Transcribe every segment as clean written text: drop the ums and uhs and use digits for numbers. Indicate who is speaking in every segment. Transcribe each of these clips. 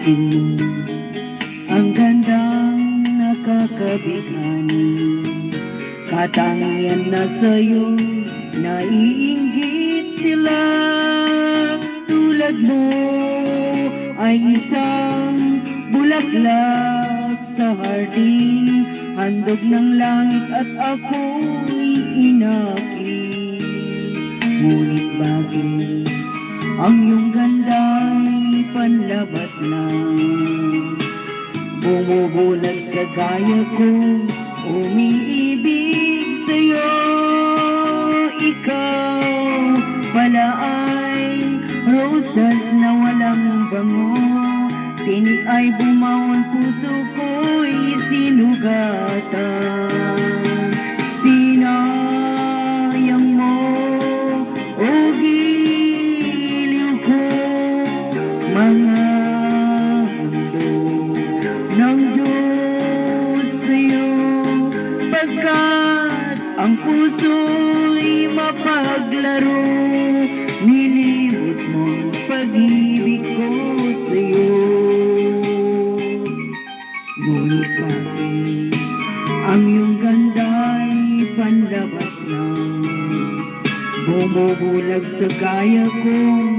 Speaker 1: akin ang gandang nakakabighani. Katangian na sa'yo, naiinggit sila. Tulad mo ay isang bulaklak sa hardin, handog ng langit at ako'y inakit. Ngunit bakit ang iyong ganda'y panlabas lang? Bumubulag sa gaya ko, umiibig sa'yo. Ikaw pala ay rosas na walang bango. Tinig ay bumawon, puso ko'y sinugatan. Sinayang mo, o giliw ko, mga handog ng Diyos sa'yo. Pagkat ang puso'y mapaglaro, nilimot mo pag-ibig ko sa'yo. Ngunit bakit ang iyong ganda'y panlabas lang? Bumubulag sa gaya kong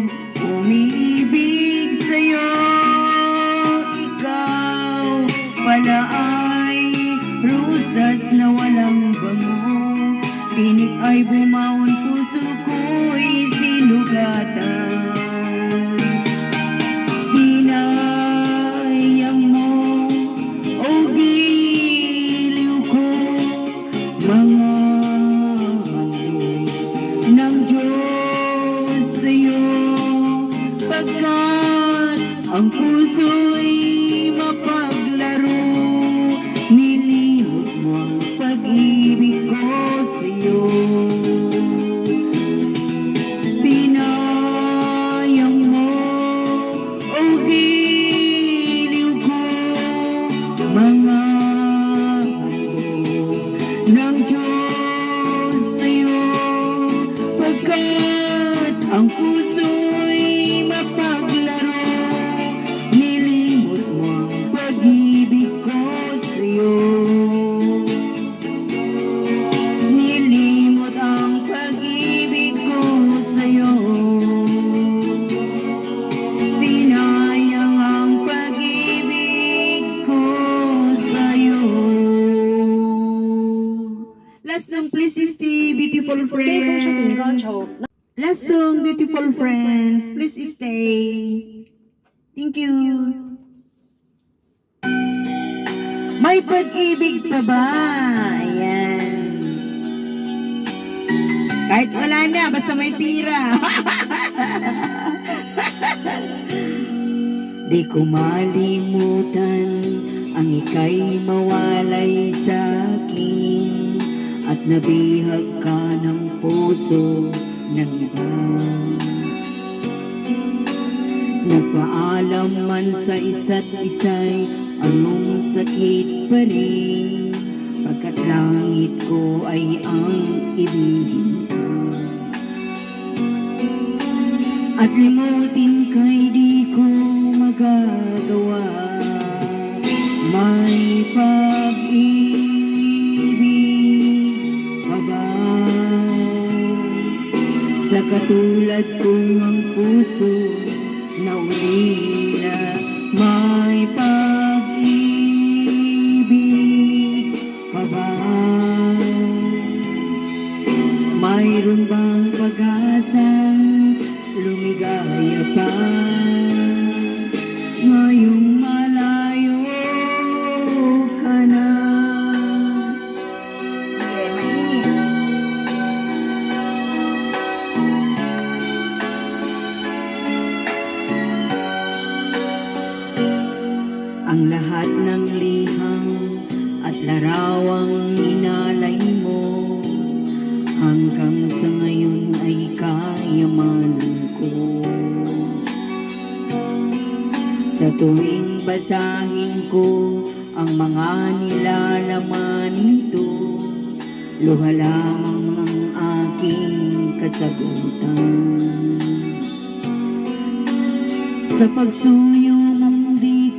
Speaker 1: umiibig sa'yo. Ikaw pala ay rosas na walang bango. Tinig ay bumawon, puso ko'y sinugatan. Sinayang mo, o giliw ko, mga handog ng Diyos sa'yo. Pagkat ang puso'y mapaglaro, nilimot mo ang pag-ibig ko sa'yo. Sinayang mo, o giliw ko, mga handog ng Diyos sa'yo. Pagkat ang puso'y mapaglaro, nilimot mo ang pag-ibig ko sa'yo. Nilimot ang pag-ibig ko sa'yo. Sinayang ang pag-ibig ko sa'yo. Last song, please, stay, beautiful friends. Last song, beautiful friends. Please stay. Thank you. May pag-ibig pa ba? Ayan. Kahit wala na, basta may pira. Di ko malimutan ang ika'y mawalay sa akin at nabihag ka ng puso ng iba. Nagpaalam man sa isa't isa'y anong sakit pa rin, pagkat langit ko ay ang ibigin ka. At limutin ka'y di ko magagawa. May pag-ibig pa ba sa katulad kong ang puso na ulila? May pag-ibig pa ba? Mayroon bang pag-asang lumigaya pa ngayong malayo ka na? Mainit. Ang lahat ng liham at larawang inalay mo hanggang sa ngayon ay kayamanan ko. Sa tuwing basahin ko ang mga nilalaman nito, luha lamang ang aking kasagutan. Sa pagsuyo mong di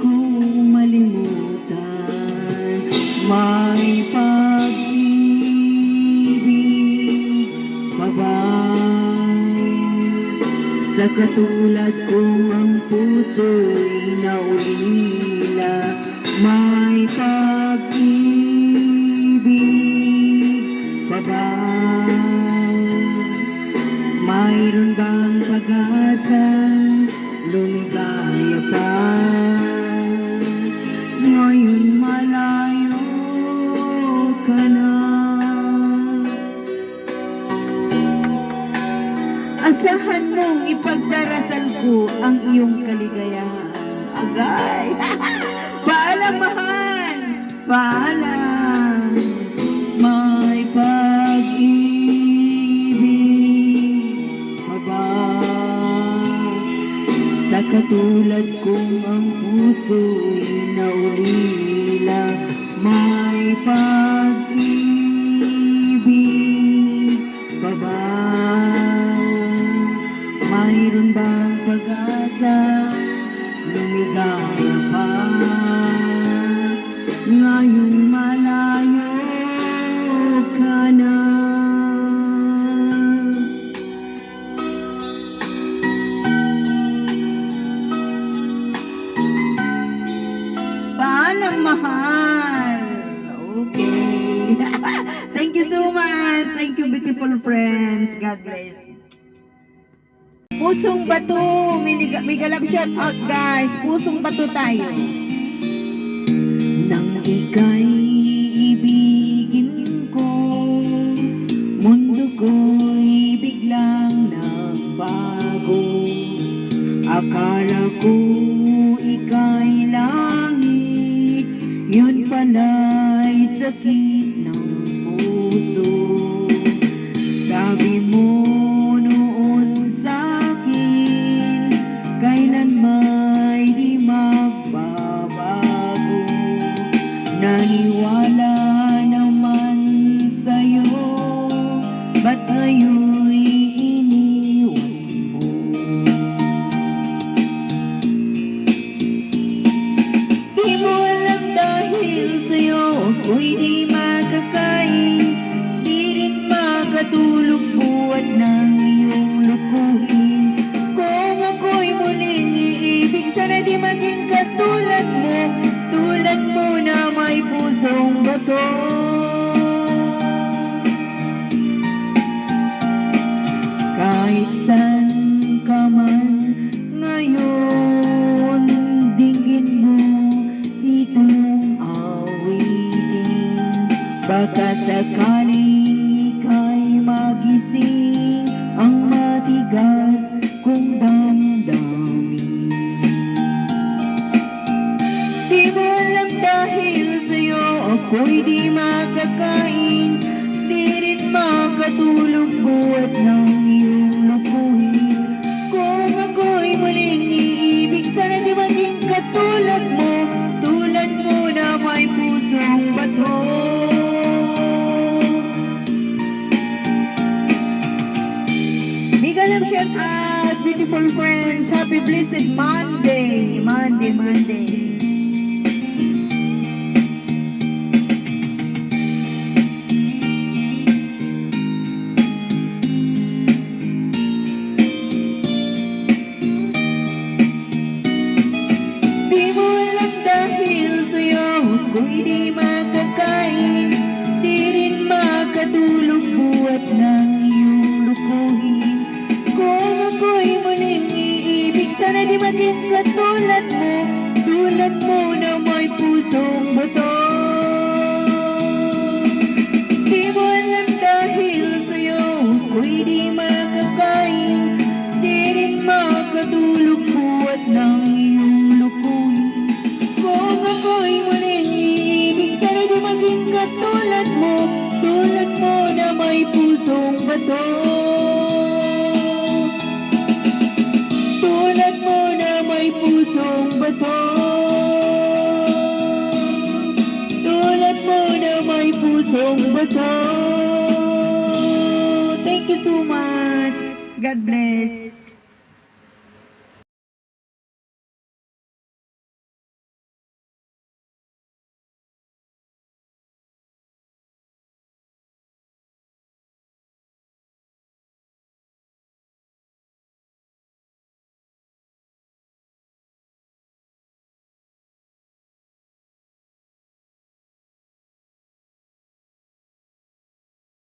Speaker 1: Sa katulad kong ang puso'y naulila, may pag-ibig pa ba? Mayroon bang pag-asang lumigaya pa? Ngayon malayo ka na. Asahan mong ipagdarasal ko ang iyong kaligayahan. Agay! Paalam, mahal! Paalam! May pag-ibig pa ba? Sa katulad kong ang puso'y naulila, may pag-ibig pa ba? Mayroon bang pag-asa lumigaya pa? Ngayon malayo ka na. Paalam, mahal. Okay. Thank you so much. Thank you, beautiful friends. God bless. Pusong Bato, may galap shout out guys. Pusong Bato tayo. Nang ika'y ibigin ko, mundo ko'y biglang nagbago. Akala ko ika'y langit, yun pala'y sakit ng puso. Sabi mo kailan may di magbabago. Naniwala naman sa'yo, ba't ngayon'y iniwan mo? Di mo alam dahil sa'yo ako'y di makakain, di rin makatulog buhat ng iyong lukuhin. Sana di maging katulad mo na may pusong bato. Kahit saan ka man ngayon, dinggin mo itong awitin. Baka sakaling ika'y magising ang matigas kong damdamin. Di mo alam dahil sa'yo ako'y di makakain, di rin makatulog buhat ng iyong lukuhin. Kung ako'y muling iibig, sana di maging katulad mo na may pusong bato. Big alam shout out, beautiful friends. Happy blessed Monday. Ako'y di makakain, di rin makatulog buhat ng iyong lukuhin. Kung ako'y muling iibig, sana di maging katulad mo na may pusong bato. Di mo alam dahil sa'yo ako'y di makakain, di rin makatulog buhat ng iyong lukuhin. Kung ako'y muling maging katulad mo na may pusong bato. Tulad mo na may pusong bato. Tulad mo na may pusong bato. Thank you so much. God bless.